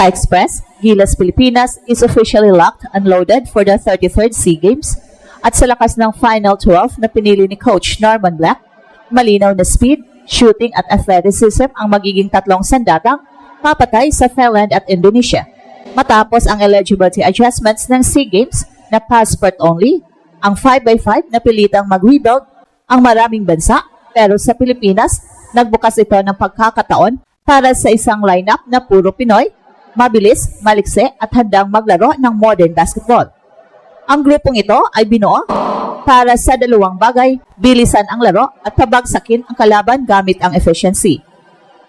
Sa Express, Gilas Pilipinas is officially locked and loaded for the 33rd SEA Games. At sa lakas ng Final 12 na pinili ni Coach Norman Black, malinaw na speed, shooting at athleticism ang magiging tatlong sandatang papatay sa Thailand at Indonesia. Matapos ang eligibility adjustments ng SEA Games na passport only, ang 5x5 na pilitang mag-rebuild ang maraming bansa, pero sa Pilipinas, nagbukas ito ng pagkakataon para sa isang lineup na puro Pinoy, mabilis, maliksi at handang maglaro ng modern basketball. Ang grupong ito ay binuo para sa dalawang bagay, bilisan ang laro at pabagsakin ang kalaban gamit ang efficiency.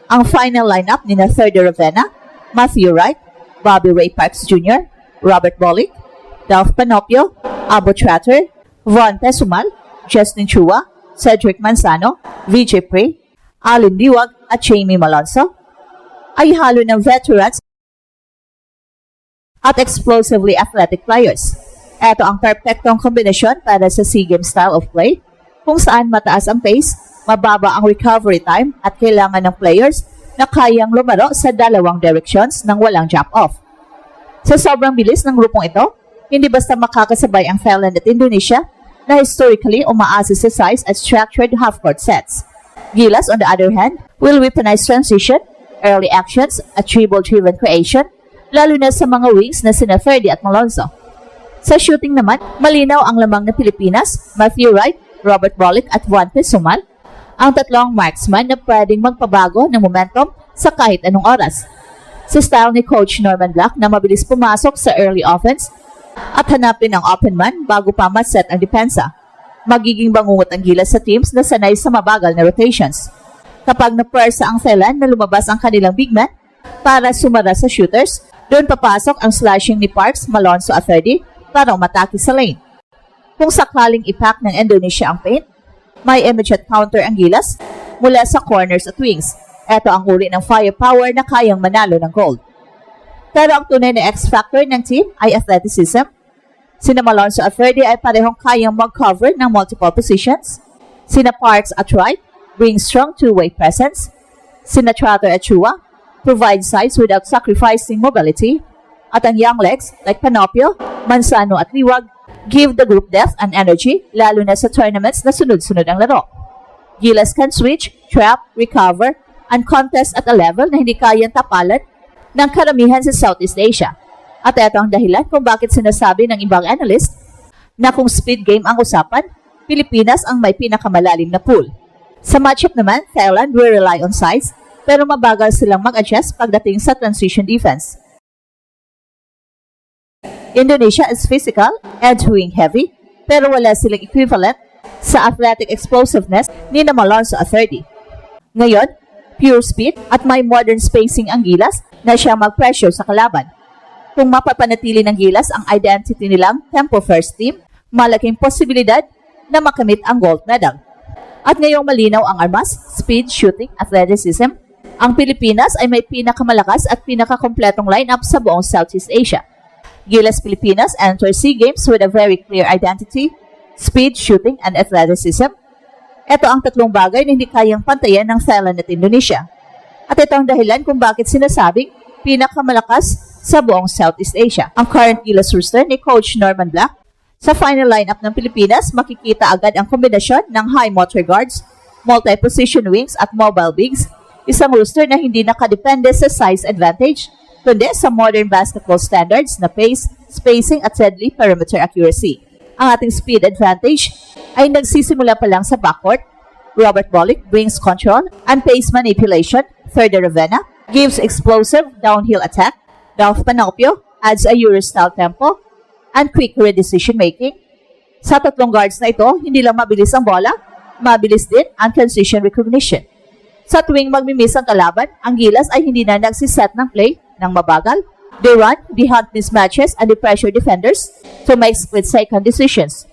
Ang final lineup ni Thirdy Ravenna, Matthew Wright, Bobby Ray Parks Jr., Robert Bolick, Dolph Panopio, Abo Tratter, Von Pesumal, Justin Chua, Cedric Manzano, VJ Prey, Alin Liwag at Jamie Malonzo ay halo ng veterans at explosively athletic players. Ito ang perfectong kombinasyon para sa SEA Games style of play kung saan mataas ang pace, mababa ang recovery time at kailangan ng players na kayang lumaro sa dalawang directions nang walang drop-off. Sa sobrang bilis ng grupong ito, hindi basta makakasabay ang Thailand at Indonesia na historically umaasa sa size at structured half-court sets. Gilas, on the other hand, will weaponize transition, early actions, at dribble-driven creation, lalo na sa mga wings na sina Thirdy at Malonzo. Sa shooting naman, malinaw ang lamang na Pilipinas, Matthew Wright, Robert Bolick at Von Pesumal, ang tatlong marksman na pwedeng magpabago ng momentum sa kahit anong oras. Sa style ni Coach Norman Black na mabilis pumasok sa early offense at hanapin ang open man bago pa ma-set ang depensa. Magiging bangungot ang Gilas sa teams na sanay sa mabagal na rotations. Kapag napersa ang Thailand na lumabas ang kanilang big man para sumara sa shooters, doon papasok ang slashing ni Parks, Malonzo at Thirdy para umatake sa lane. Kung sakaling ipack ng Indonesia ang paint, may immediate counter ang Gilas mula sa corners at wings. Ito ang uri ng firepower na kayang manalo ng gold. Pero ang tunay na X-factor ng team ay athleticism. Sina Malonzo at Thirdy ay parehong kayang mag-cover ng multiple positions. Sina Parks at Wright bring strong two-way presence. Sina Tratter at Chua provide size without sacrificing mobility. At ang young legs like Panopio, Manzano at Liwag give the group depth and energy, lalo na sa tournaments na sunod-sunod ang laro. Gilas can switch, trap, recover, and contest at a level na hindi kayang tapalan ng karamihan sa Southeast Asia. At ito ang dahilan kung bakit sinasabi ng ibang analyst na kung speed game ang usapan, Pilipinas ang may pinakamalalim na pool. Sa matchup naman, Thailand will rely on size, pero mabagal silang mag-adjust pagdating sa transition defense. Indonesia is physical and wing heavy, pero wala silang equivalent sa athletic explosiveness ni na Malonzo at Thirdy. Ngayon, pure speed at may modern spacing ang Gilas na siya mag-pressure sa kalaban. Kung mapapanatili ng Gilas ang identity nilang tempo first team, malaking posibilidad na makamit ang gold medal. At ngayong malinaw ang armas, speed, shooting, athleticism, ang Pilipinas ay may pinakamalakas at pinakakompletong lineup sa buong Southeast Asia. Gilas Pilipinas enter SEA Games with a very clear identity, speed, shooting, and athleticism. Ito ang tatlong bagay na hindi kayang pantayan ng Thailand at Indonesia. At ito ang dahilan kung bakit sinasabing pinakamalakas sa buong Southeast Asia. Ang current Gilas roster ni Coach Norman Black, sa final lineup ng Pilipinas, makikita agad ang kombinasyon ng high motor guards, multi-position wings at mobile bigs, isang roster na hindi nakadepende sa size advantage, kundi sa modern basketball standards na pace, spacing at deadly perimeter accuracy. Ang ating speed advantage ay nagsisimula pa lang sa backcourt. Robert Bolick brings control and pace manipulation. Thirdy Ravenna gives explosive downhill attack. Dolph Panopio adds a Euro-style tempo and quick decision-making. Sa tatlong guards na ito, hindi lang mabilis ang bola, mabilis din ang transition recognition. Sa tuwing magmimiss ang kalaban, ang Gilas ay hindi na nagsiset ng play ng mabagal. They run, they hunt mismatches, and they pressure defenders to make split-second decisions.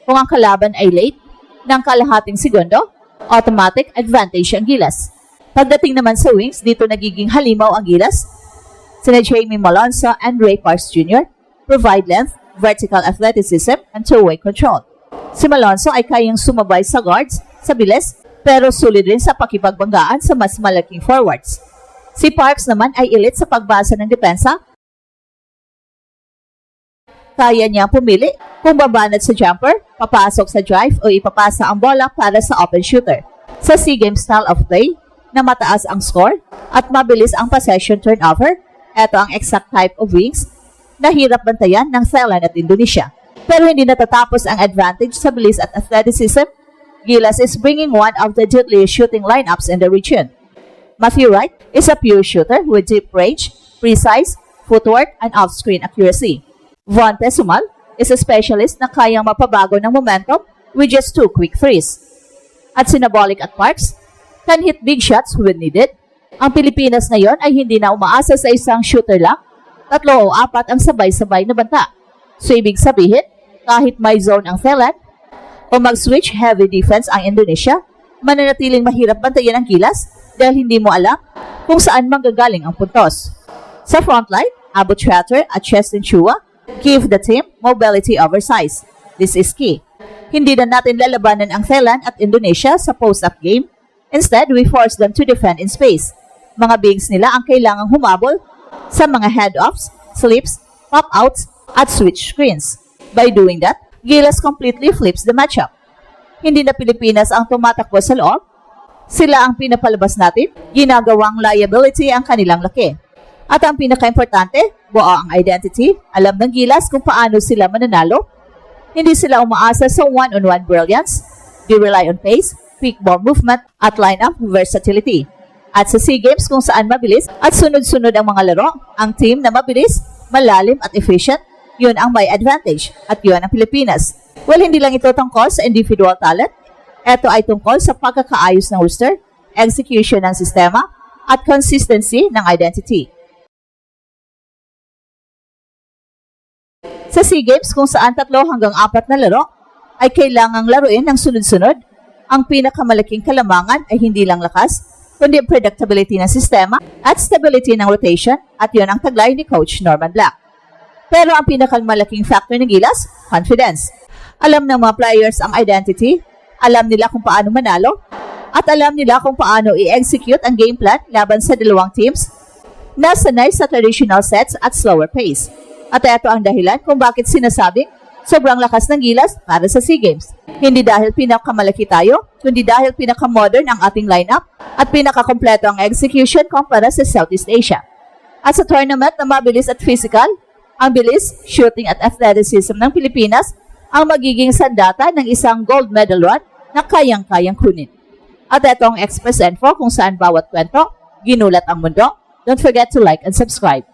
Kung ang kalaban ay late ng kalahating segundo, automatic advantage ang Gilas. Pagdating naman sa wings, dito nagiging halimaw ang Gilas. Sina Jamie Malonzo and Ray Parks Jr. provide length, vertical athleticism, and two-way control. Si Malonzo ay kayang sumabay sa guards sa bilis, pero sulit rin sa pakipagbanggaan sa mas malaking forwards. Si Parks naman ay elite sa pagbasa ng depensa. Kaya niya pumili kung babanat sa jumper, papasok sa drive o ipapasa ang bola para sa open shooter. Sa SEA Games style of play, na mataas ang score at mabilis ang possession turnover, ito ang exact type of wings na hirap bantayan ng Thailand at Indonesia. Pero hindi natatapos ang advantage sa bilis at athleticism. Gilas is bringing one of the deadliest shooting lineups in the region. Matthew Wright is a pure shooter with deep range, precise footwork, and off-screen accuracy. Von Tesumal is a specialist na kayang mapabago ng momentum with just 2 quick threes. At Sinabolic at Parks can hit big shots when needed. Ang Pilipinas ngayon ay hindi na umaasa sa isang shooter lang, 3 o 4 ang sabay-sabay na banta. So ibig sabihin, kahit may zone ang Thailand o mag-switch heavy defense ang Indonesia, mananatiling mahirap bantayan ang Gilas dahil hindi mo alam kung saan manggagaling ang puntos. Sa frontline, Abu Tratter at Chestin Chua give the team mobility over size. This is key. Hindi na natin lalabanan ang Thailand at Indonesia sa post-up game. Instead, we force them to defend in space. Mga bigs nila ang kailangang humabol sa mga head-offs, slips, pop-outs, at switch screens. By doing that, Gilas completely flips the matchup. Hindi na Pilipinas ang tumatakbo sa loob. Sila ang pinapalabas natin, ginagawang liability ang kanilang laki. At ang pinaka-importante, buo ang identity, alam ng Gilas kung paano sila mananalo. Hindi sila umaasa sa one-on-one brilliance. They rely on pace, quick ball movement, at lineup versatility. At sa SEA Games kung saan mabilis at sunod-sunod ang mga laro, ang team na mabilis, malalim at efficient, yun ang may advantage at yun ang Pilipinas. Well, hindi lang ito tungkol sa individual talent. Ito ay tungkol sa pagkakaayos ng roster, execution ng sistema, at consistency ng identity. Sa SEA Games kung saan 3 hanggang 4 na laro ay kailangang laruin ng sunod-sunod, ang pinakamalaking kalamangan ay hindi lang lakas, kundi predictability ng sistema at stability ng rotation at yun ang taglay ni Coach Norman Black. Pero ang pinakamalaking factor ng Gilas, confidence. Alam ng mga players ang identity, alam nila kung paano manalo, at alam nila kung paano i-execute ang game plan laban sa dalawang teams na sanay sa traditional sets at slower pace. At ito ang dahilan kung bakit sinasabing sobrang lakas ng Gilas para sa SEA Games. Hindi dahil pinakamalaki tayo, kundi dahil pinakamodern ang ating lineup at pinakakompleto ang execution kumpara sa Southeast Asia. At sa tournament na mabilis at physical, ang bilis, shooting at athleticism ng Pilipinas ang magiging sandata ng isang gold medal run na kayang-kayang kunin. At ito ang Express Info kung saan bawat kwento, ginulat ang mundo. Don't forget to like and subscribe.